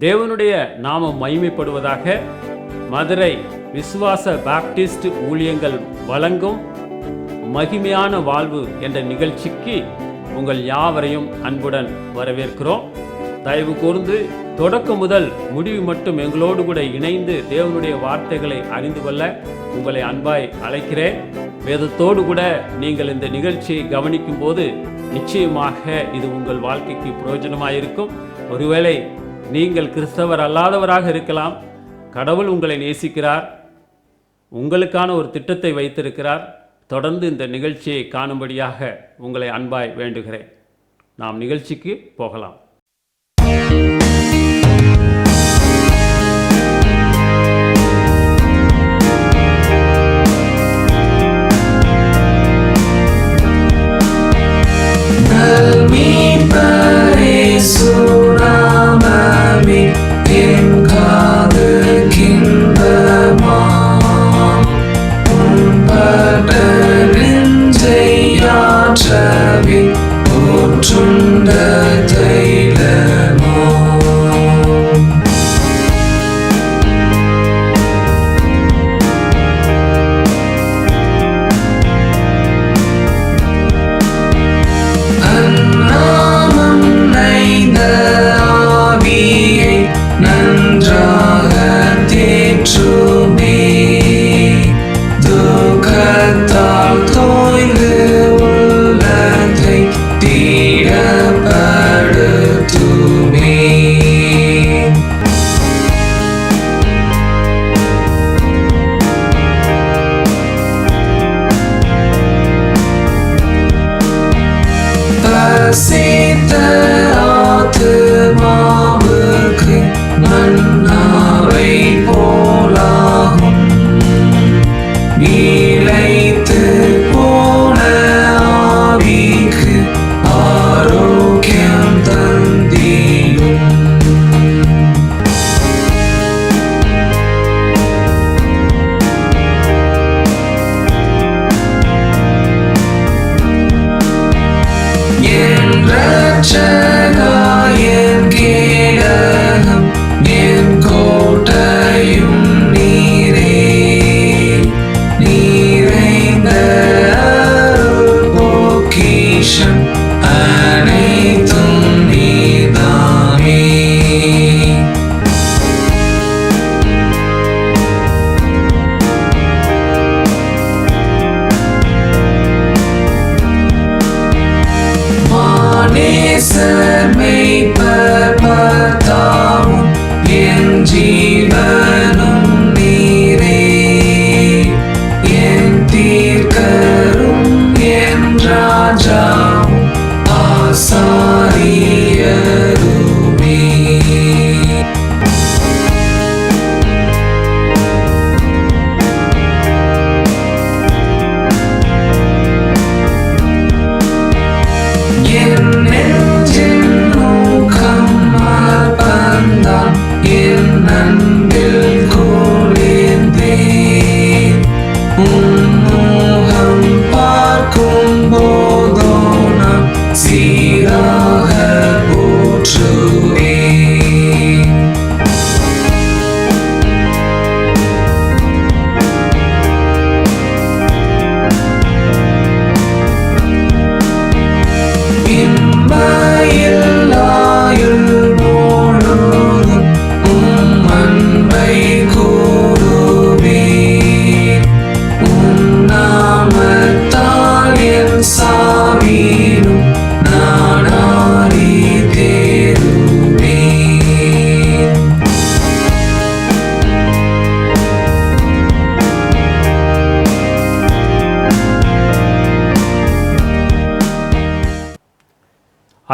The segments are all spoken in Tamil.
தேவனுடைய நாமம் மகிமைப்படுவதாக. மதுரை விசுவாச பாப்டிஸ்ட் ஊழியங்கள் வழங்கும் மகிமையான வாழ்வு என்ற நிகழ்ச்சிக்கு உங்கள் யாவரையும் அன்புடன் வரவேற்கிறோம். தயவு கூர்ந்து தொடக்கம் முதல் முடிவு மட்டும் எங்களோடு கூட இணைந்து தேவனுடைய வார்த்தைகளை அறிந்து கொள்ள உங்களை அன்பாய் அழைக்கிறேன். வேதத்தோடு கூட நீங்கள் இந்த நிகழ்ச்சியை கவனிக்கும் போது நிச்சயமாக இது உங்கள் வாழ்க்கைக்கு பிரயோஜனமாயிருக்கும். ஒருவேளை நீங்கள் கிறிஸ்தவர் அல்லாதவராக இருக்கலாம். கடவுள் உங்களை நேசிக்கிறார், உங்களுக்கான ஒரு திட்டத்தை வைத்திருக்கிறார். தொடர்ந்து இந்த நிகழ்ச்சியை காணும்படியாக உங்களை அன்பாய் வேண்டுகிறேன். நாம் நிகழ்ச்சிக்கு போகலாம்.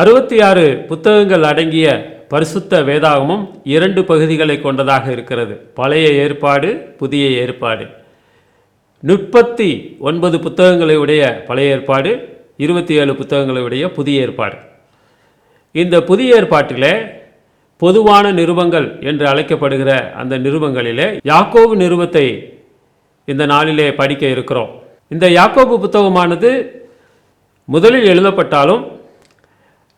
அறுபத்தி புத்தகங்கள் அடங்கிய பரிசுத்த வேதாகமம் 2 பகுதிகளை கொண்டதாக இருக்கிறது. பழைய ஏற்பாடு, புதிய ஏற்பாடு. 39 புத்தகங்களை உடைய பழைய ஏற்பாடு, 27 புத்தகங்களை உடைய புதிய ஏற்பாடு. இந்த புதிய ஏற்பாட்டில் பொதுவான நிருபங்கள் என்று அழைக்கப்படுகிற அந்த நிருபங்களிலே யாக்கோபு நிருபத்தை இந்த நாளிலே படிக்க இருக்கிறோம். இந்த யாக்கோபு புத்தகமானது முதலில் எழுதப்பட்டாலும்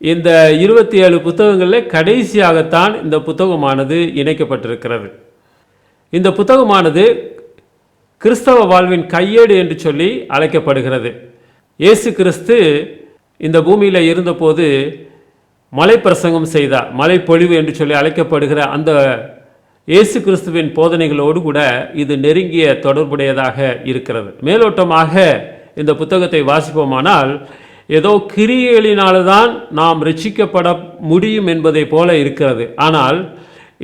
இந்த 27 புத்தகங்களில் கடைசியாகத்தான் இந்த புத்தகமானது இணைக்கப்பட்டிருக்கிறது. இந்த புத்தகமானது கிறிஸ்தவ வாழ்வின் கையேடு என்று சொல்லி அழைக்கப்படுகிறது. இயேசு கிறிஸ்து இந்த பூமியில் இருந்தபோது மலை பிரசங்கம் செய்தார். மலை பொழிவு என்று சொல்லி அழைக்கப்படுகிற அந்த இயேசு கிறிஸ்துவின் போதனைகளோடு கூட இது நெருங்கிய தொடர்புடையதாக இருக்கிறது. மேலோட்டமாக இந்த புத்தகத்தை வாசிப்போமானால் ஏதோ கிரியைகளினால்தான் நாம் ரட்சிக்கப்பட முடியும் என்பதை போல இருக்கிறது. ஆனால்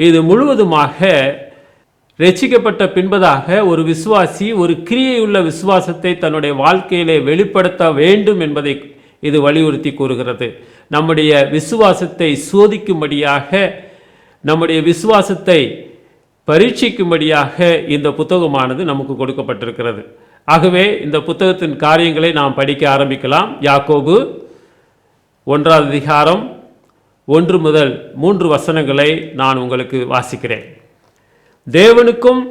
இது முழுவதுமாக ரட்சிக்கப்பட்ட பின்பதாக ஒரு விசுவாசி ஒரு கிரியையுள்ள விசுவாசத்தை தன்னுடைய வாழ்க்கையிலே வெளிப்படுத்த வேண்டும் என்பதை இது வலியுறுத்தி கூறுகிறது. நம்முடைய விசுவாசத்தை சோதிக்கும்படியாக, நம்முடைய விசுவாசத்தை பரீட்சிக்கும்படியாக இந்த புத்தகமானது நமக்கு கொடுக்கப்பட்டிருக்கிறது. ஆகவே இந்த புத்தகத்தின் காரியங்களை நாம் படிக்க ஆரம்பிக்கலாம். யாக்கோபு 1ஆம் அதிகாரம் 1 முதல் 3 வசனங்களை நான் உங்களுக்கு வாசிக்கிறேன். தேவனுக்கும்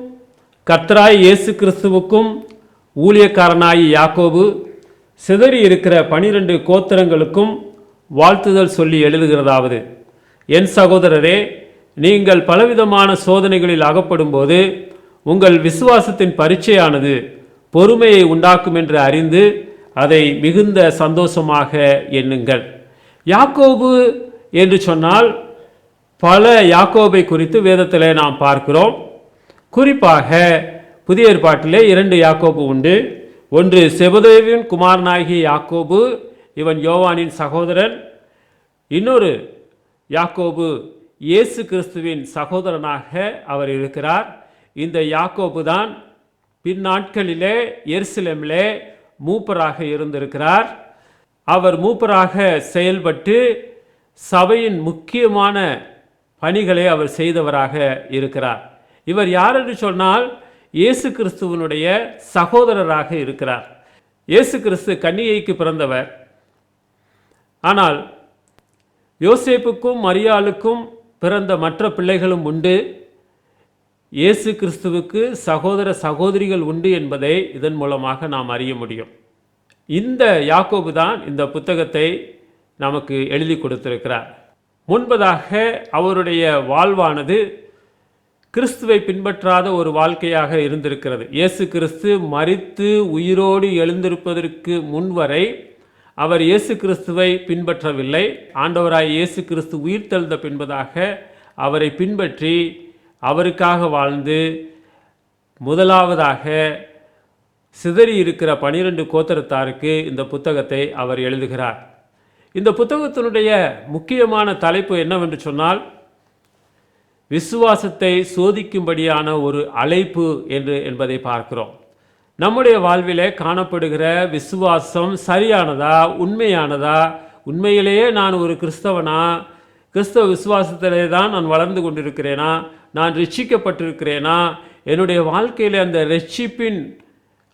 கர்த்தராய் இயேசு கிறிஸ்துவுக்கும் ஊழியக்காரனாய் யாக்கோபு சிதறி இருக்கிற 12 கோத்திரங்களுக்கும் வாழ்த்துதல் சொல்லி எழுதுகிறதாவது: என் சகோதரரே, நீங்கள் பலவிதமான சோதனைகளில் அகப்படும்போது உங்கள் விசுவாசத்தின் பரீட்சையானது பொறுமையை உண்டாக்கும் என்று அறிந்து அதை மிகுந்த சந்தோஷமாக எண்ணுங்கள். யாக்கோபு என்று சொன்னால் பல யாக்கோபை குறித்து வேதத்தில் நாம் பார்க்கிறோம். குறிப்பாக புதிய ஏற்பாட்டிலே 2 யாக்கோபு உண்டு. ஒன்று செபதேவின் குமாரனாகிய யாக்கோபு, இவன் யோவானின் சகோதரன். இன்னொரு யாக்கோபு இயேசு கிறிஸ்துவின் சகோதரனாக அவர் இருக்கிறார். இந்த யாக்கோபு தான் பின்னாட்களிலே எருசலேமிலே மூப்பராக இருந்திருக்கிறார். அவர் மூப்பராக செயல்பட்டு சபையின் முக்கியமான பணிகளை அவர் செய்தவராக இருக்கிறார். இவர் யார் என்று சொன்னால் இயேசு கிறிஸ்துவனுடைய சகோதரராக இருக்கிறார். இயேசு கிறிஸ்து கன்னிகைக்கு பிறந்தவர். ஆனால் யோசேப்புக்கும் மரியாளுக்கும் பிறந்த மற்ற பிள்ளைகளும் உண்டு. இயேசு கிறிஸ்துவுக்கு சகோதர சகோதரிகள் உண்டு என்பதை இதன் மூலமாக நாம் அறிய முடியும். இந்த யாக்கோபு தான் இந்த புத்தகத்தை நமக்கு எழுதி கொடுத்திருக்கிறார். முன்பதாக அவருடைய வாழ்வானது கிறிஸ்துவை பின்பற்றாத ஒரு வாழ்க்கையாக இருந்திருக்கிறது. இயேசு கிறிஸ்து மரித்து உயிரோடு எழுந்திருப்பதற்கு முன்வரை அவர் இயேசு கிறிஸ்துவை பின்பற்றவில்லை. ஆண்டவராய் இயேசு கிறிஸ்து உயிர்த்தெழுந்த பின்பதாக அவரை பின்பற்றி அவருக்காக வாழ்ந்து முதலாவதாக சிதறி இருக்கிற 12 கோத்திரத்தாருக்கு இந்த புத்தகத்தை அவர் எழுதுகிறார். இந்த புத்தகத்தினுடைய முக்கியமான தலைப்பு என்னவென்று சொன்னால், விசுவாசத்தை சோதிக்கும்படியான ஒரு அழைப்பு என்பதை பார்க்கிறோம். நம்முடைய வாழ்விலே காணப்படுகிற விசுவாசம் சரியானதா, உண்மையானதா, உண்மையிலேயே நான் ஒரு கிறிஸ்தவனா, கிறிஸ்தவ விசுவாசத்திலே தான் நான் வளர்ந்து கொண்டிருக்கிறேனா, நான் ரட்சிக்கப்பட்டிருக்கிறேனா, என்னுடைய வாழ்க்கையில் அந்த ரட்சிப்பின்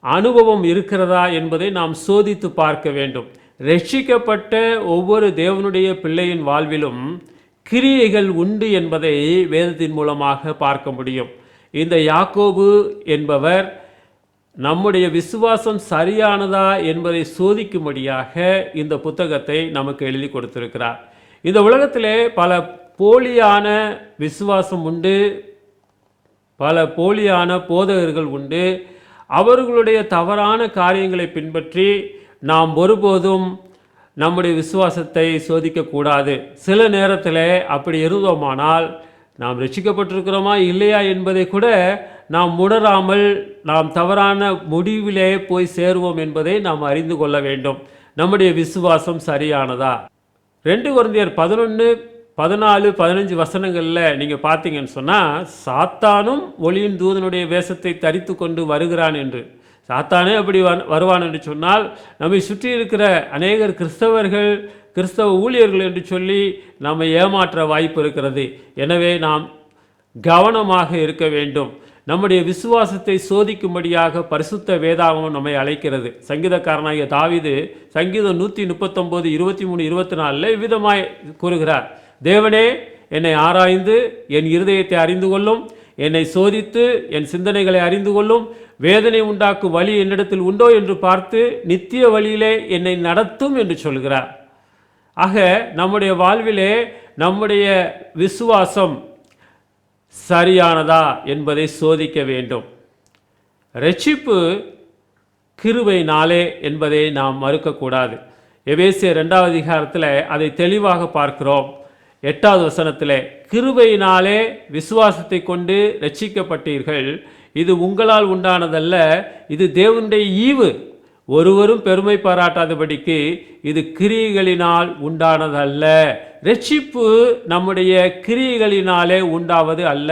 அனுபவம் இருக்கிறதா என்பதை நாம் சோதித்து பார்க்க வேண்டும். ரட்சிக்கப்பட்ட ஒவ்வொரு தேவனுடைய பிள்ளையின் வாழ்விலும் கிரியைகள் உண்டு என்பதை வேதத்தின் மூலமாக பார்க்க முடியும். இந்த யாக்கோபு என்பவர் நம்முடைய விசுவாசம் சரியானதா என்பதை சோதிக்கும்படியாக இந்த புத்தகத்தை நமக்கு எழுதி கொடுத்திருக்கிறார். இந்த உலகத்திலே பல போலியான விசுவாசம் உண்டு, பல போலியான போதகர்கள் உண்டு. அவர்களுடைய தவறான காரியங்களை பின்பற்றி நாம் ஒருபோதும் நம்முடைய விசுவாசத்தை சோதிக்கக்கூடாது. சில நேரத்தில் அப்படி இருந்தோமானால் நாம் ரட்சிக்கப்பட்டிருக்கிறோமா இல்லையா என்பதை கூட நாம் உணராமல் நாம் தவறான முடிவிலே போய் சேருவோம் என்பதை நாம் அறிந்து கொள்ள வேண்டும். நம்முடைய விசுவாசம் சரியானதா? 2 கொரிந்தியர் 11, 14, 15 வசனங்களில் நீங்கள் பார்த்தீங்கன்னு சொன்னால், சாத்தானும் ஒளியின் தூதனுடைய வேஷத்தை தரித்து கொண்டு வருகிறான் என்று. சாத்தானே அப்படி வருவான் என்று சொன்னால், நம்மை சுற்றி இருக்கிற அநேகர் கிறிஸ்தவர்கள், கிறிஸ்தவ ஊழியர்கள் என்று சொல்லி நம்மை ஏமாற்ற வாய்ப்பு இருக்கிறது. எனவே நாம் கவனமாக இருக்க வேண்டும். நம்முடைய விசுவாசத்தை சோதிக்கும்படியாக பரிசுத்த வேதாகமம் நம்மை அழைக்கிறது. சங்கீதக்காரனாகிய தாவீது சங்கீதம் 139, 23, 24 இவ்விதமாய் கூறுகிறார்: தேவனே, என்னை ஆராய்ந்து என் இருதயத்தை அறிந்து கொள்ளும், என்னை சோதித்து என் சிந்தனைகளை அறிந்து கொள்ளும், வேதனை உண்டாக்கும் வழி என்னிடத்தில் உண்டோ என்று பார்த்து நித்திய வழியிலே என்னை நடத்தும் என்று சொல்கிறார். ஆக நம்முடைய வாழ்விலே நம்முடைய விசுவாசம் சரியானதா என்பதை சோதிக்க வேண்டும். இரட்சிப்பு கிருபையினாலே என்பதை நாம் மறுக்கக்கூடாது. எபேசியர் 2வது அதிகாரத்தில் அதை தெளிவாக பார்க்கிறோம். 8வது வசனத்தில், கிருபையினாலே விசுவாசத்தை கொண்டு இரட்சிக்கப்பட்டீர்கள், இது உங்களால் உண்டானதல்ல, இது தேவனுடைய ஈவு, ஒருவரும் பெருமை பாராட்டாதபடிக்கு இது கிரியைகளினால் உண்டானதல்ல. இரட்சிப்பு நம்முடைய கிரியைகளினாலே உண்டாவது அல்ல,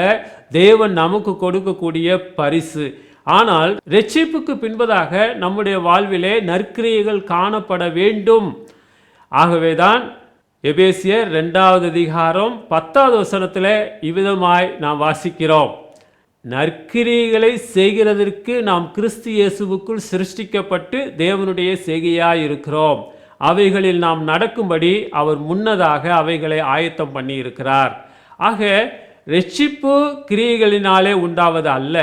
தேவன் நமக்கு கொடுக்கக்கூடிய பரிசு. ஆனால் இரட்சிப்புக்கு பின்பதாக நம்முடைய வாழ்விலே நற்கிரியைகள் காணப்பட வேண்டும். ஆகவேதான் எபேசியர் 2வது அதிகாரம் 10வது வசனத்தில் இவ்விதமாய் நாம் வாசிக்கிறோம், நற்கிரியைகளை செய்கிறதற்கு நாம் கிறிஸ்து இயேசுவுக்குள் சிருஷ்டிக்கப்பட்டு தேவனுடைய செய்கையாய் இருக்கிறோம், அவைகளில் நாம் நடக்கும்படி அவர் முன்னதாக அவைகளை ஆயத்தம் பண்ணி இருக்கிறார். ஆக இரட்சிப்பு கிரியைகளினாலே உண்டாவது அல்ல,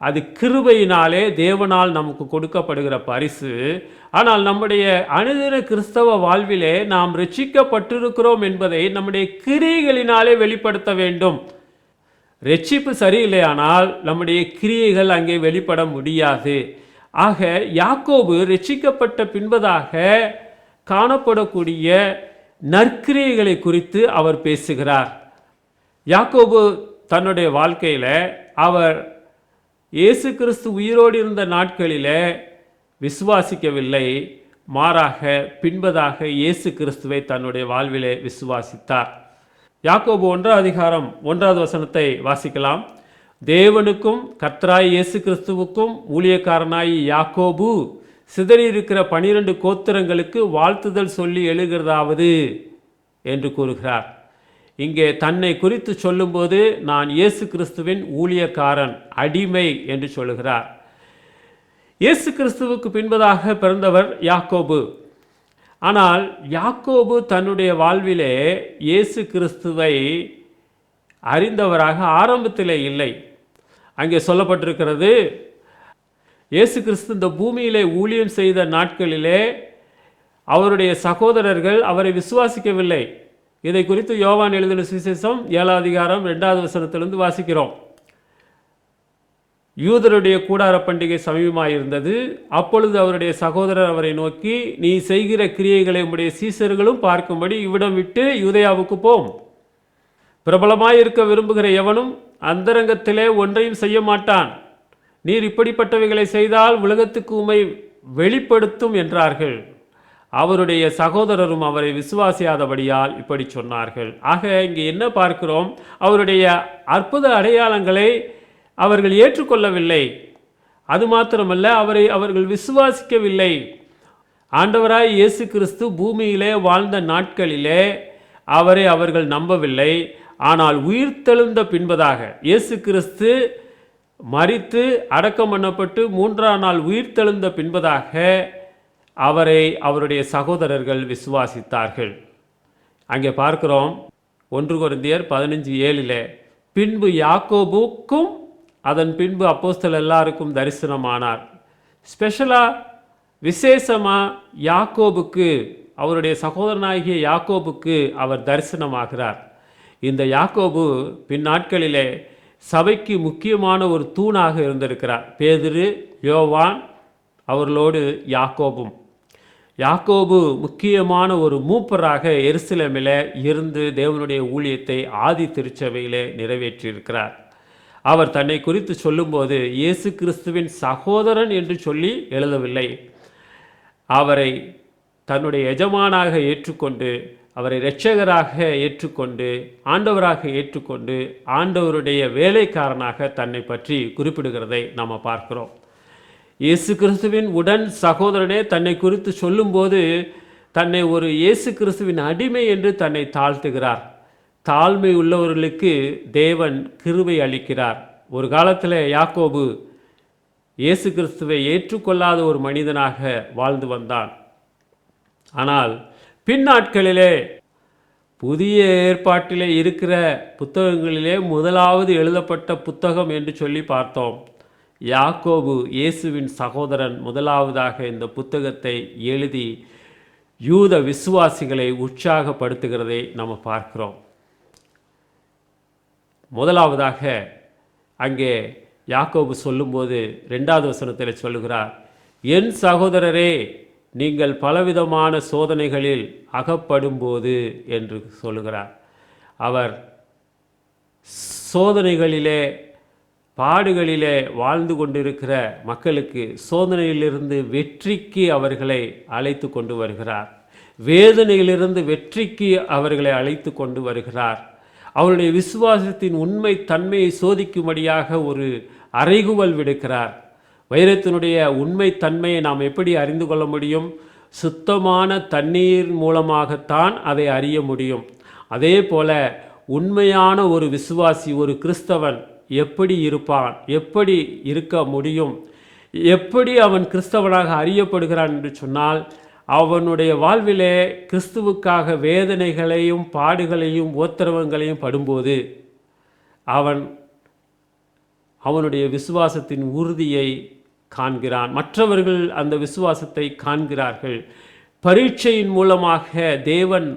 அது கிருபையினாலே தேவனால் நமக்கு கொடுக்கப்படுகிற பரிசு. ஆனால் நம்முடைய அனுதின கிறிஸ்தவ வாழ்விலே நாம் இரட்சிக்கப்பட்டிருக்கிறோம் என்பதை நம்முடைய கிரியைகளினாலே வெளிப்படுத்த வேண்டும். இரட்சிப்பு சரியில்லையானால் நம்முடைய கிரியைகள் அங்கே வெளிப்பட முடியாது. ஆக யாக்கோபு இரட்சிக்கப்பட்ட பின்பதாக காணப்படக்கூடிய நற்கிரியைகளை குறித்து அவர் பேசுகிறார். யாக்கோபு தன்னுடைய வாழ்க்கையில் அவர் இயேசு கிறிஸ்து உயிரோடு இருந்த நாட்களிலே விசுவாசிக்கவில்லை, மாறாக பின்பதாக இயேசு கிறிஸ்துவை தன்னுடைய வாழ்விலே விசுவாசித்தார். யாக்கோபு 1வது அதிகாரம் 1வது வசனத்தை வாசிக்கலாம். தேவனுக்கும் கர்த்தராய் இயேசு கிறிஸ்துவுக்கும் ஊழியக்காரனாய் யாக்கோபு சிதறியிருக்கிற 12 கோத்திரங்களுக்கு வாழ்த்துதல் சொல்லி எழுகிறதாவது என்று கூறுகிறார். இங்கே தன்னை குறித்து சொல்லும்போது நான் இயேசு கிறிஸ்துவின் ஊழியக்காரன், அடிமை என்று சொல்லுகிறார். இயேசு கிறிஸ்துவுக்கு பின்பதாக பிறந்தவர் யாக்கோபு. ஆனால் யாக்கோபு தன்னுடைய வாழ்விலே இயேசு கிறிஸ்துவை அறிந்தவராக ஆரம்பத்திலே இல்லை. அங்கே சொல்லப்பட்டிருக்கிறது, இயேசு கிறிஸ்து இந்த பூமியிலே ஊழியம் செய்த நாட்களிலே அவருடைய சகோதரர்கள் அவரை விசுவாசிக்கவில்லை. இதை குறித்து யோவான் எழுதின சுவிசேஷம் 7வது அதிகாரம் 2வது வசனத்திலிருந்து வாசிக்கிறோம். யூதருடைய கூடார பண்டிகை சமீபமாயிருந்தது. அப்பொழுது அவருடைய சகோதரர் அவரை நோக்கி, நீ செய்கிற கிரியைகளை உம்முடைய சீசர்களும் பார்க்கும்படி இவ்விடம் விட்டு யூதேயாவுக்கு போம். பிரபலமாயிருக்க விரும்புகிற எவனும் அந்தரங்கத்திலே ஒன்றையும் செய்ய மாட்டான். நீர் இப்படிப்பட்டவைகளை செய்தால் உலகத்துக்கு உம்மை வெளிப்படுத்தும் என்றார்கள். அவருடைய சகோதரரும் அவரை விசுவாசியாதபடியால் இப்படி சொன்னார்கள். ஆக இங்கே என்ன பார்க்கிறோம்? அவருடைய அற்புத அடையாளங்களை அவர்கள் ஏற்றுக்கொள்ளவில்லை. அது மாத்திரமல்ல, அவரை அவர்கள் விசுவாசிக்கவில்லை. ஆண்டவராய் இயேசு கிறிஸ்து பூமியிலே வாழ்ந்த நாட்களிலே அவரை அவர்கள் நம்பவில்லை. ஆனால் உயிர்த்தெழுந்த பின்பதாக இயேசு கிறிஸ்து மரித்து அடக்கம் பண்ணப்பட்டு 3ஆம் நாள் உயிர்த்தெழுந்த பின்பதாக அவரை அவருடைய சகோதரர்கள் விசுவாசித்தார்கள். அங்கே பார்க்கிறோம் 1 கொரிந்தியர் 15:7 பின்பு யாக்கோபுக்கும் அதன் பின்பு அப்போஸ்தலர் எல்லாருக்கும் தரிசனமானார். ஸ்பெஷலாக விசேஷமாக யாக்கோபுக்கு, அவருடைய சகோதரனாகிய யாக்கோபுக்கு அவர் தரிசனமாகிறார். இந்த யாக்கோபு பின்னாட்களிலே சபைக்கு முக்கியமான ஒரு தூணாக இருந்திருக்கிறார். பேதுரு, யோவான் அவர்களோடு யாக்கோபும். யாக்கோபு முக்கியமான ஒரு மூப்பராக எருசலேமில் இருந்து தேவனுடைய ஊழியத்தை ஆதி திருச்சபையிலே நிறைவேற்றியிருக்கிறார். அவர் தன்னை குறித்து சொல்லும்போது இயேசு கிறிஸ்துவின் சகோதரன் என்று சொல்லி எழுதவில்லை. அவரை தன்னுடைய எஜமானாக ஏற்றுக்கொண்டு, அவரை இரட்சகராக ஏற்றுக்கொண்டு, ஆண்டவராக ஏற்றுக்கொண்டு, ஆண்டவருடைய வேலைக்காரனாக தன்னை பற்றி குறிப்பிடுகிறதை நாம் பார்க்கிறோம். இயேசு கிறிஸ்துவின் உடன் சகோதரனே தன்னை குறித்து சொல்லும்போது தன்னை ஒரு இயேசு கிறிஸ்துவின் அடிமை என்று தன்னை தாழ்த்துகிறார். தாழ்மை உள்ளவர்களுக்கு தேவன் கிருபை அளிக்கிறார். ஒரு காலத்தில் யாக்கோபு இயேசு கிறிஸ்துவை ஏற்றுக்கொள்ளாத ஒரு மனிதனாக வாழ்ந்து வந்தான். ஆனால் பின்னாட்களிலே புதிய ஏற்பாட்டிலே இருக்கிற புத்தகங்களிலே முதலாவது எழுதப்பட்ட புத்தகம் என்று சொல்லி பார்த்தோம். யாக்கோபு இயேசுவின் சகோதரன் முதலாவதாக இந்த புத்தகத்தை எழுதி யூத விசுவாசிகளை உற்சாகப்படுத்துகிறதை நம்ம பார்க்கிறோம். முதலாவதாக அங்கே யாக்கோபு சொல்லும்போது 2வது வசனத்தில் சொல்லுகிறார், என் சகோதரரே, நீங்கள் பலவிதமான சோதனைகளில் அகப்படும்போது என்று சொல்லுகிறார். அவர் சோதனைகளிலே பாடுகளிலே வாழ்ந்து கொண்டிருக்கிற மக்களுக்கு சோதனையிலிருந்து வெற்றிக்கு அவர்களை அழைத்து கொண்டு வருகிறார். வேதனையிலிருந்து வெற்றிக்கு அவர்களை அழைத்து கொண்டு வருகிறார். அவருடைய விசுவாசத்தின் உண்மை தன்மையை சோதிக்கும்படியாக ஒரு அறைகூவல் விடுக்கிறார். வைரத்தினுடைய உண்மை தன்மையை நாம் எப்படி அறிந்து கொள்ள முடியும்? சுத்தமான தண்ணீர் மூலமாகத்தான் அதை அறிய முடியும். அதே போல உண்மையான ஒரு விசுவாசி, ஒரு கிறிஸ்தவன் எப்படி இருப்பான், எப்படி இருக்க முடியும், எப்படி அவன் கிறிஸ்தவனாக அறியப்படுகிறான் என்று சொன்னால், அவனுடைய வாழ்விலே கிறிஸ்துவுக்காக வேதனைகளையும் பாடுகளையும் உபத்திரவங்களையும் படும்போது அவனுடைய விசுவாசத்தின் உறுதியை காண்கிறான். மற்றவர்கள் அந்த விசுவாசத்தை காண்கிறார்கள். பரீட்சையின் மூலமாக தேவன்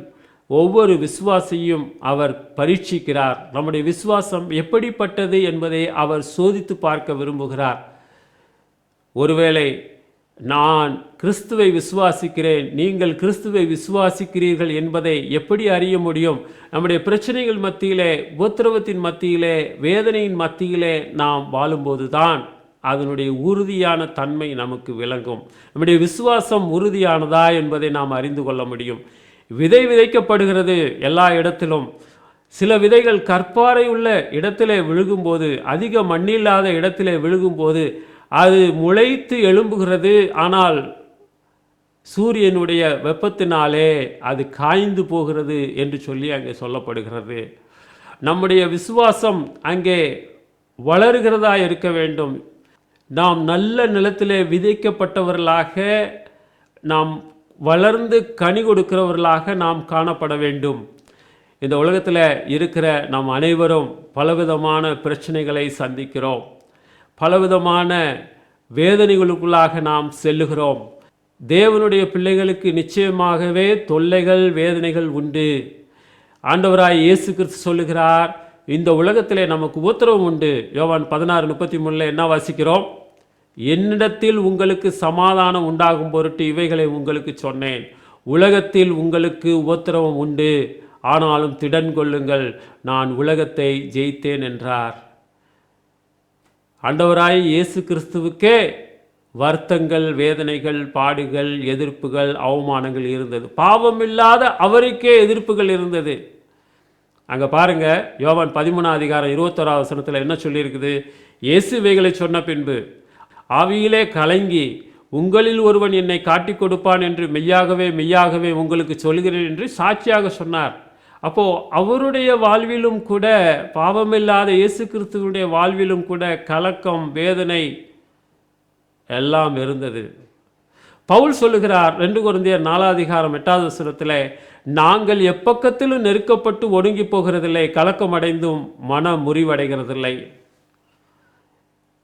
ஒவ்வொரு விசுவாசியும் அவர் பரீட்சிக்கிறார். நம்முடைய விசுவாசம் எப்படிப்பட்டது என்பதை அவர் சோதித்து பார்க்க விரும்புகிறார். ஒருவேளை நான் கிறிஸ்துவை விசுவாசிக்கிறேன், நீங்கள் கிறிஸ்துவை விசுவாசிக்கிறீர்கள் என்பதை எப்படி அறிய முடியும்? நம்முடைய பிரச்சனைகள் மத்தியிலே, உபத்திரவத்தின் மத்தியிலே, வேதனையின் மத்தியிலே நாம் வாழும்போது தான் அதனுடைய உறுதியான தன்மை நமக்கு விளங்கும். நம்முடைய விசுவாசம் உறுதியானதா என்பதை நாம் அறிந்து கொள்ள முடியும். விதை விதைக்கப்படுகிறது எல்லா இடத்திலும். சில விதைகள் கற்பாறை உள்ள இடத்திலே விழுகும்போது, அதிக மண்ணில்லாத இடத்திலே விழுகும்போது அது முளைத்து எழும்புகிறது. ஆனால் சூரியனுடைய வெப்பத்தினாலே அது காய்ந்து போகிறது என்று சொல்லி அங்கே சொல்லப்படுகிறது. நம்முடைய விசுவாசம் அங்கே வளருகிறதா இருக்க வேண்டும். நாம் நல்ல நிலத்திலே விதைக்கப்பட்டவர்களாக, நாம் வளர்ந்து கனி கொடுக்கிறவர்களாக நாம் காணப்பட வேண்டும். இந்த உலகத்தில் இருக்கிற நாம் அனைவரும் பலவிதமான பிரச்சனைகளை சந்திக்கிறோம். பலவிதமான வேதனைகளுக்குள்ளாக நாம் செல்லுகிறோம். தேவனுடைய பிள்ளைகளுக்கு நிச்சயமாகவே தொல்லைகள், வேதனைகள் உண்டு. ஆண்டவராய் இயேசு கிறிஸ்து சொல்லுகிறார், இந்த உலகத்திலே நமக்கு உபத்திரவம் உண்டு. யோவான் 16:33 என்ன வாசிக்கிறோம்? என்னிடத்தில் உங்களுக்கு சமாதானம் உண்டாகும் பொருட்டு இவைகளை உங்களுக்கு சொன்னேன். உலகத்தில் உங்களுக்கு உபத்திரவம் உண்டு, ஆனாலும் திடன் கொள்ளுங்கள், நான் உலகத்தை ஜெயித்தேன் என்றார். ஆண்டவராய் இயேசு கிறிஸ்துவுக்கே வருத்தங்கள், வேதனைகள், பாடுகள், எதிர்ப்புகள், அவமானங்கள் இருந்தது. பாவம் இல்லாத அவருக்கே எதிர்ப்புகள் இருந்தது. அங்கே பாருங்க, யோவான் 13:21 என்ன சொல்லியிருக்குது? இயேசு இவைகளை சொன்ன பின்பு ஆவியிலே கலங்கி, உங்களில் ஒருவன் என்னை காட்டி கொடுப்பான் என்று மெய்யாகவே மெய்யாகவே உங்களுக்கு சொல்கிறேன் என்று சாட்சியாக சொன்னார். அப்போது அவருடைய வாழ்விலும் கூட, பாவமில்லாத இயேசு கிறிஸ்துவுடைய வாழ்விலும் கூட கலக்கம், வேதனை எல்லாம் இருந்தது. பவுல் சொல்லுகிறார் 2 கொரிந்தியர் 4:8 நாங்கள் எப்பக்கத்திலும் நெருக்கப்பட்டு ஒடுங்கி போகிறதில்லை, கலக்கம் அடைந்தும் மன முறிவடைகிறதில்லை.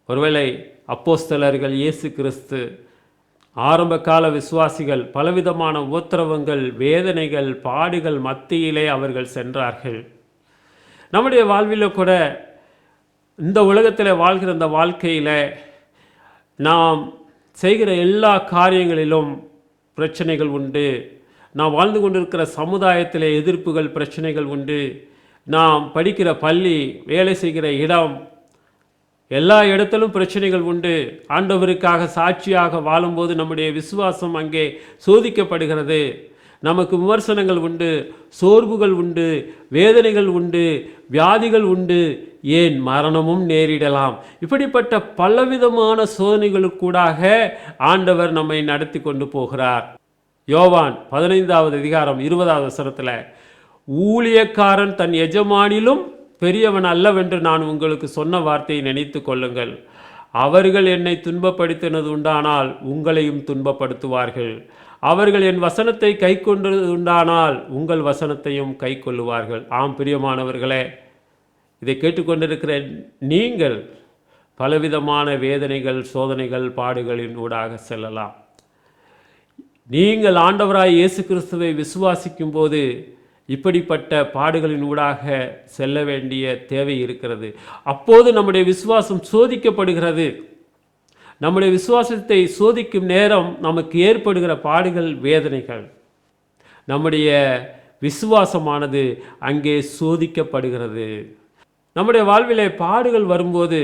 ஒருவேளை அப்போஸ்தலர்கள், இயேசு கிறிஸ்து, ஆரம்ப கால விசுவாசிகள் பலவிதமான உபத்திரவங்கள், வேதனைகள், பாடுகள் மத்தியிலே அவர்கள் சென்றார்கள். நம்முடைய வாழ்வில் கூட, இந்த உலகத்தில் வாழ்கிற இந்த வாழ்க்கையில் நாம் செய்கிற எல்லா காரியங்களிலும் பிரச்சனைகள் உண்டு. நாம் வாழ்ந்து கொண்டிருக்கிற சமுதாயத்தில் எதிர்ப்புகள், பிரச்சனைகள் உண்டு. நாம் படிக்கிற பள்ளி, வேலை செய்கிற இடம், எல்லா இடத்திலும் பிரச்சனைகள் உண்டு. ஆண்டவருக்காக சாட்சியாக வாழும்போது நம்முடைய விசுவாசம் அங்கே சோதிக்கப்படுகிறது. நமக்கு விமர்சனங்கள் உண்டு, சோர்வுகள் உண்டு, வேதனைகள் உண்டு, வியாதிகள் உண்டு, ஏன் மரணமும் நேரிடலாம். இப்படிப்பட்ட பலவிதமான சோதனைகளுக்கூடாக ஆண்டவர் நம்மை நடத்தி கொண்டு போகிறார். யோவான் 15:20 ஊழியக்காரன் தன் எஜமானிலும் பெரியவன் அல்லவென்று நான் உங்களுக்கு சொன்ன வார்த்தையை நினைத்து கொள்ளுங்கள். அவர்கள் என்னை துன்பப்படுத்தினது உண்டானால் உங்களையும் துன்பப்படுத்துவார்கள். அவர்கள் என் வசனத்தை கை கொண்டது உண்டானால் உங்கள் வசனத்தையும் கை கொள்ளுவார்கள். ஆம் பிரியமானவர்களே, இதை கேட்டுக்கொண்டிருக்கிற நீங்கள் பலவிதமான வேதனைகள், சோதனைகள், பாடுகளின் ஊடாக செல்லலாம். நீங்கள் ஆண்டவராய் இயேசு கிறிஸ்துவை விசுவாசிக்கும் போது இப்படிப்பட்ட பாடுகளின் ஊடாக செல்ல வேண்டிய தேவை இருக்கிறது. அப்போது நம்முடைய விசுவாசம் சோதிக்கப்படுகிறது. நம்முடைய விசுவாசத்தை சோதிக்கும் நேரம் நமக்கு ஏற்படுகிற பாடுகள், வேதனைகள், நம்முடைய விசுவாசமானது அங்கே சோதிக்கப்படுகிறது. நம்முடைய வாழ்விலே பாடுகள் வரும்போது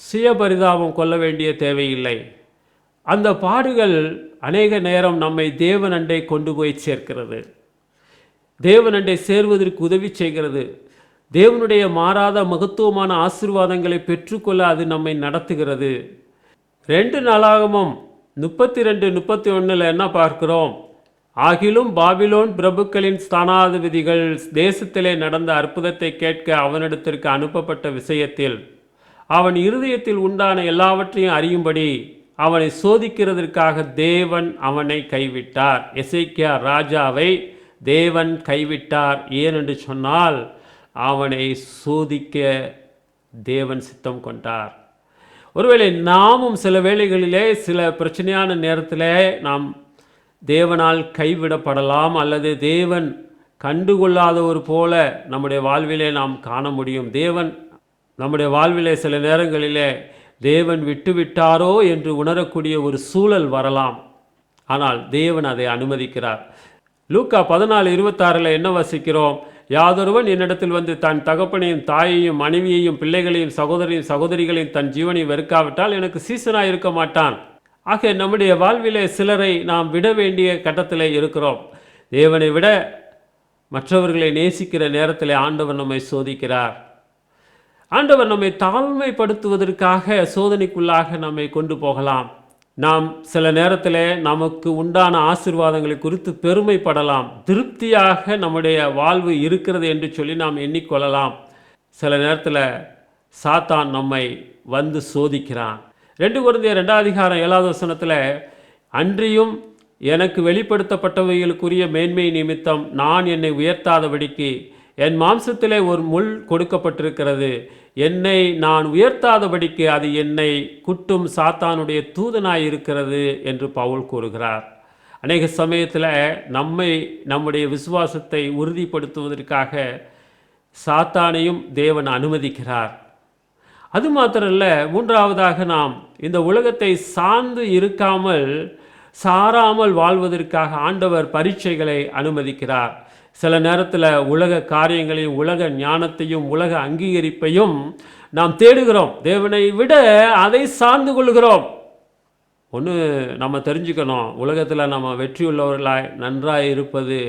சுயபரிதாபம் கொள்ள வேண்டிய தேவையில்லை. அந்த பாடுகள் அநேக நேரம் நம்மை தேவனண்டை கொண்டு போய் சேர்க்கிறது. தேவனண்டை சேர்வதற்கு உதவி செய்கிறது. தேவனுடைய மாறாத மகத்துவமான ஆசீர்வாதங்களை பெற்றுக்கொள்ள அது நம்மை நடத்துகிறது. 2 நாளாகமம் 32-31 என்ன பார்க்கிறோம்? ஆகிலும் பாபிலோன் பிரபுக்களின் ஸ்தானாதிபதிகள் தேசத்திலே நடந்த அற்புதத்தை கேட்க அவனிடத்திற்கு அனுப்பப்பட்ட விஷயத்தில் அவன் இருதயத்தில் உண்டான எல்லாவற்றையும் அறியும்படி அவனை சோதிக்கிறதற்காக தேவன் அவனை கைவிட்டார். எசேக்கியா ராஜாவை தேவன் கைவிட்டார். ஏனென்று சொன்னால் அவனை சோதிக்க தேவன் சித்தம் கொண்டார். ஒருவேளை நாமும் சில வேளைகளிலே சில பிரச்சனையான நேரத்தில் நாம் தேவனால் கைவிடப்படலாம், அல்லது தேவன் கண்டுகொள்ளாதவர் போல நம்முடைய வாழ்விலே நாம் காண முடியும். தேவன் நம்முடைய வாழ்விலே சில நேரங்களிலே தேவன் விட்டுவிட்டாரோ என்று உணரக்கூடிய ஒரு சூழல் வரலாம். ஆனால் தேவன் அதை அனுமதிக்கிறார். லூக்கா 14:26 என்ன வாசிக்கிறோம்? யாதொருவன் என்னிடத்தில் வந்து தன் தகப்பனையும் தாயையும் மனைவியையும் பிள்ளைகளையும் சகோதரையும் சகோதரிகளையும் தன் ஜீவனை வெறுக்காவிட்டால் எனக்கு சீசனாக இருக்க மாட்டான். ஆக நம்முடைய வாழ்விலே சிலரை நாம் விட வேண்டிய கட்டத்தில் இருக்கிறோம். தேவனை விட மற்றவர்களை நேசிக்கிற நேரத்தில் ஆண்டவர் நம்மை சோதிக்கிறார். ஆண்டவர் நம்மை தாழ்மைப்படுத்துவதற்காக சோதனைக்குள்ளாக நம்மை கொண்டு போகலாம். நாம் சில நேரத்தில் நமக்கு உண்டான ஆசீர்வாதங்களை குறித்து பெருமைப்படலாம். திருப்தியாக நம்முடைய வாழ்வு இருக்கிறது என்று சொல்லி நாம் எண்ணிக்கொள்ளலாம். சில நேரத்தில் சாத்தான் நம்மை வந்து சோதிக்கிறான். 2 கொரிந்தியர் 2:7 அன்றியும் எனக்கு வெளிப்படுத்தப்பட்டவைகளுக்குரிய மேன்மை நிமித்தம் நான் என்னை உயர்த்தாதபடிக்கு என் மாம்சத்திலே ஒரு முள் கொடுக்கப்பட்டிருக்கிறது. என்னை நான் உயர்த்தாதபடிக்கு அது என்னை குட்டும் சாத்தானுடைய தூதனாய் இருக்கிறது என்று பவுல் கூறுகிறார். அநேக சமயத்தில் நம்முடைய விசுவாசத்தை உறுதிப்படுத்துவதற்காக சாத்தானையும் தேவன் அனுமதிக்கிறார். அது மாத்திரமல்ல, 3வதாக நாம் இந்த உலகத்தை சார்ந்து இருக்காமல் சாராமல் வாழ்வதற்காக ஆண்டவர் பரீட்சைகளை அனுமதிக்கிறார். சில நேரத்தில் உலக காரியங்களையும் உலக ஞானத்தையும் உலக அங்கீகரிப்பையும் நாம் தேடுகிறோம். தேவனை விட அதை சார்ந்து கொள்கிறோம். ஒன்று நம்ம தெரிஞ்சுக்கணும், உலகத்தில் நம்ம வெற்றியுள்ளவர்களாய் நன்றாய் இருப்பது,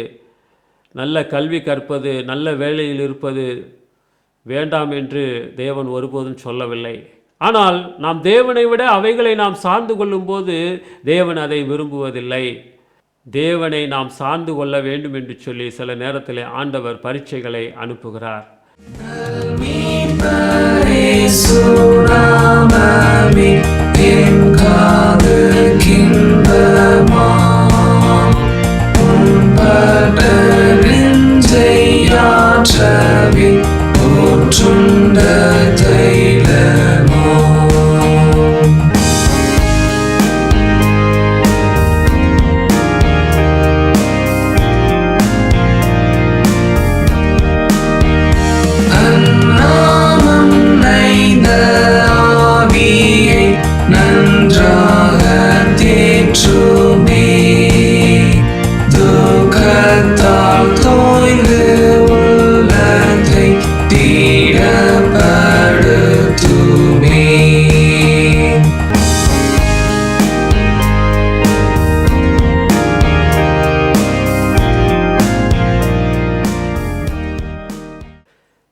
நல்ல கல்வி கற்பது, நல்ல வேலையில் இருப்பது வேண்டாம் என்று தேவன் ஒருபோதும் சொல்லவில்லை. ஆனால் நாம் தேவனை விட அவைகளை நாம் சார்ந்து கொள்ளும்போது தேவன் அதை விரும்புவதில்லை. தேவனை நாம் சார்ந்து கொள்ள வேண்டும் என்று சொல்லி சில நேரத்தில் ஆண்டவர் பரீட்சைகளை அனுப்புகிறார்.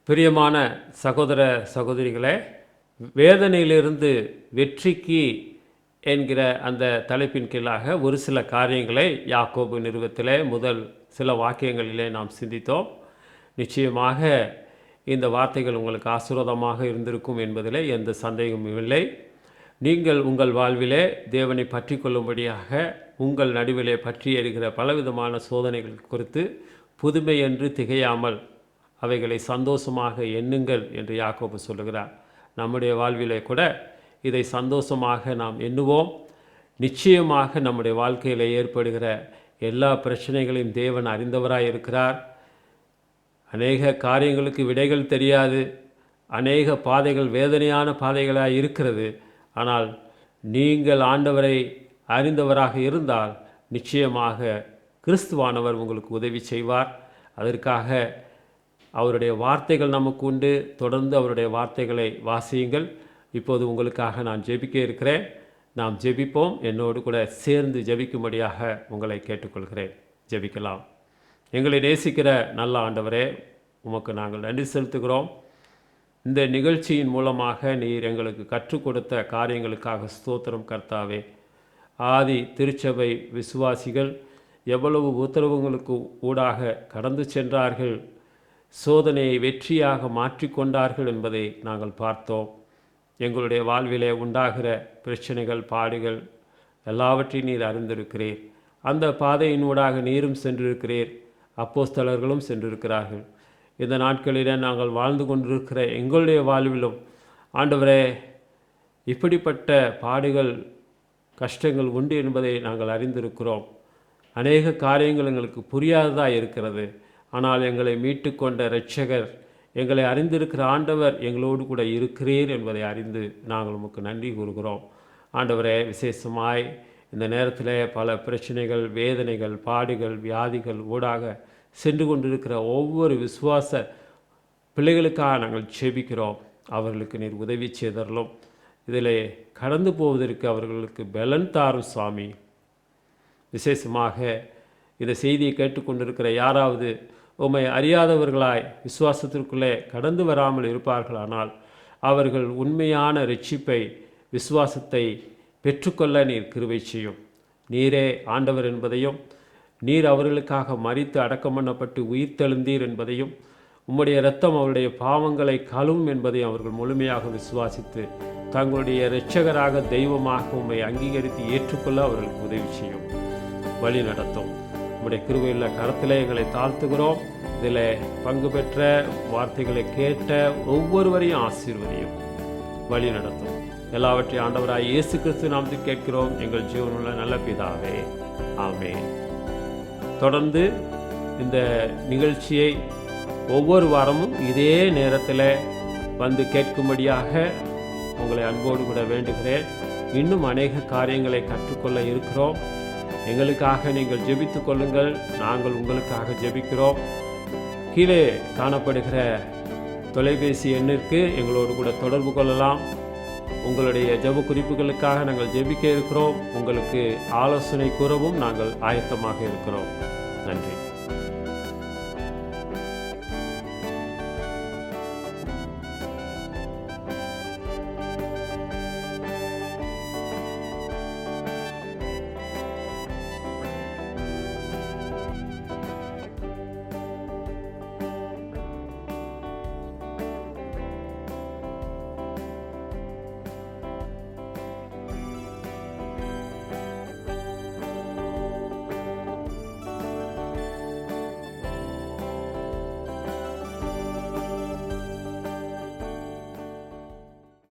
பிரியமான சகோதர சகோதரிகளே, வேதனையிலிருந்து வெற்றிக்கு என்கிற அந்த தலைப்பின் கீழாக ஒரு சில காரியங்களை யாக்கோபு நிறுவத்திலே முதல் சில வாக்கியங்களிலே நாம் சிந்தித்தோம். நிச்சயமாக இந்த வார்த்தைகள் உங்களுக்கு ஆசீர்வாதமாக இருந்திருக்கும் என்பதிலே எந்த சந்தேகமும் இல்லை. நீங்கள் உங்கள் வாழ்விலே தேவனை பற்றி கொள்ளும்படியாக உங்கள் நடுவிலே பற்றி எறிகிற பலவிதமான சோதனைகள் குறித்து புதுமை என்று திகையாமல் அவைகளை சந்தோஷமாக எண்ணுங்கள் என்று யாக்கோபு சொல்லுகிறார். நம்முடைய வாழ்விலே கூட இதை சந்தோஷமாக நாம் எண்ணுவோம். நிச்சயமாக நம்முடைய வாழ்க்கையில் ஏற்படுகிற எல்லா பிரச்சனைகளையும் தேவன் அறிந்தவராய் இருக்கிறார். அநேக காரியங்களுக்கு விடைகள் தெரியாது, அநேக பாதைகள் வேதனையான பாதைகளாக இருக்கிறது. ஆனால் நீங்கள் ஆண்டவரை அறிந்தவராக இருந்தால் நிச்சயமாக கிறிஸ்துவானவர் உங்களுக்கு உதவி செய்வார். அதற்காக அவருடைய வார்த்தைகள் நமக்கு உண்டு. தொடர்ந்து அவருடைய வார்த்தைகளை வாசியுங்கள். இப்போது உங்களுக்காக நான் ஜெபிக்க இருக்கிறேன். நாம் ஜெபிப்போம். என்னோடு கூட சேர்ந்து ஜெபிக்கும்படியாக உங்களை கேட்டுக்கொள்கிறேன். ஜெபிக்கலாம். எங்களை நேசிக்கிற நல்ல ஆண்டவரே, உமக்கு நாங்கள் நன்றி செலுத்துகிறோம். இந்த நிகழ்ச்சியின் மூலமாக நீர் எங்களுக்கு கற்றுக் கொடுத்த காரியங்களுக்காக ஸ்தோத்திரம் கர்த்தாவே. ஆதி திருச்சபை விசுவாசிகள் எவ்வளவு உத்தரவுகளுக்கு ஊடாக கடந்து சென்றார்கள், சோதனையை வெற்றியாக மாற்றிக்கொண்டார்கள் என்பதை நாங்கள் பார்த்தோம். எங்களுடைய வாழ்விலே உண்டாகிற பிரச்சனைகள், பாடுகள் எல்லாவற்றையும் நீர் அறிந்திருக்கிறீர். அந்த பாதையினூடாக நீரும் சென்றிருக்கிறீர், அப்போஸ்தலர்களும் சென்றிருக்கிறார்கள். இந்த நாட்களிலே நாங்கள் வாழ்ந்து கொண்டிருக்கிற எங்களுடைய வாழ்விலும் ஆண்டவரே, இப்படிப்பட்ட பாடுகள், கஷ்டங்கள் உண்டு என்பதை நாங்கள் அறிந்திருக்கிறோம். அநேக காரியங்கள் எங்களுக்கு புரியாததாக இருக்கிறது. ஆனால் எங்களை மீட்டு கொண்ட இரட்சகர், எங்களை அறிந்திருக்கிற ஆண்டவர் எங்களோடு கூட இருக்கிறீர் என்பதை அறிந்து நாங்கள் உமக்கு நன்றி கூறுகிறோம். ஆண்டவரே, விசேஷமாய் இந்த நேரத்தில் பல பிரச்சனைகள், வேதனைகள், பாடுகள், வியாதிகள் ஊடாக சென்று கொண்டிருக்கிற ஒவ்வொரு விசுவாச பிள்ளைகளுக்காக நாங்கள் ஜெபிக்கிறோம். அவர்களுக்கு நீர் உதவி செய்தரலும். இதில் கடந்து போவதற்கு அவர்களுக்கு பலன் தாரும் சுவாமி. விசேஷமாக இந்த செய்தியை கேட்டுக்கொண்டிருக்கிற யாராவது உம்மை அறியாதவர்களாய் விசுவாசத்திற்குள்ளே கடந்து வராமல் இருப்பார்களானால் அவர்கள் உண்மையான இரட்சிப்பை, விசுவாசத்தை பெற்றுக்கொள்ள நீர் கிருபை செய்யும். நீரே ஆண்டவர் என்பதையும், நீர் அவர்களுக்காக மரித்து அடக்கம் பண்ணப்பட்டு உயிர் தெழுந்தீர் என்பதையும், உம்முடைய இரத்தம் அவருடைய பாவங்களை கழுவும் என்பதையும் அவர்கள் முழுமையாக விசுவாசித்து தங்களுடைய இரட்சகராக, தெய்வமாக உம்மை அங்கீகரித்து ஏற்றுக்கொள்ள அவர்களுக்கு உதவி செய்யும், வழி நடத்தும். உம்முடைய கிருபையுள்ள கரத்திலே எங்களை தாழ்த்துகிறோம். இதில் பங்கு பெற்ற, வார்த்தைகளை கேட்ட ஒவ்வொருவரையும் ஆசீர்வதியும், வழி நடத்தும். எல்லாவற்றையும் ஆண்டவராய் இயேசு கிறிஸ்து நாமத்தில் கேட்கிறோம் எங்கள் ஜீவனுள்ள நல்ல பிதாவே, ஆமென். தொடர்ந்து இந்த நிகழ்ச்சியை ஒவ்வொரு வாரமும் இதே நேரத்தில் வந்து கேட்கும்படியாக உங்களை அன்போடு கூட வேண்டுகிறேன். இன்னும் அநேக காரியங்களை கற்றுக்கொள்ள இருக்கிறோம். எங்களுக்காக நீங்கள் ஜெபித்து கொள்ளுங்கள், நாங்கள் உங்களுக்காக ஜெபிக்கிறோம். கீழே காணப்படுகிற தொலைபேசி எண்ணிற்கு எங்களோடு கூட தொடர்பு கொள்ளலாம். உங்களுடைய ஜெப குறிப்புகளுக்காக நாங்கள் ஜெபிக்க இருக்கிறோம். உங்களுக்கு ஆலோசனை கூறவும் நாங்கள் ஆயத்தமாக இருக்கிறோம். நன்றி.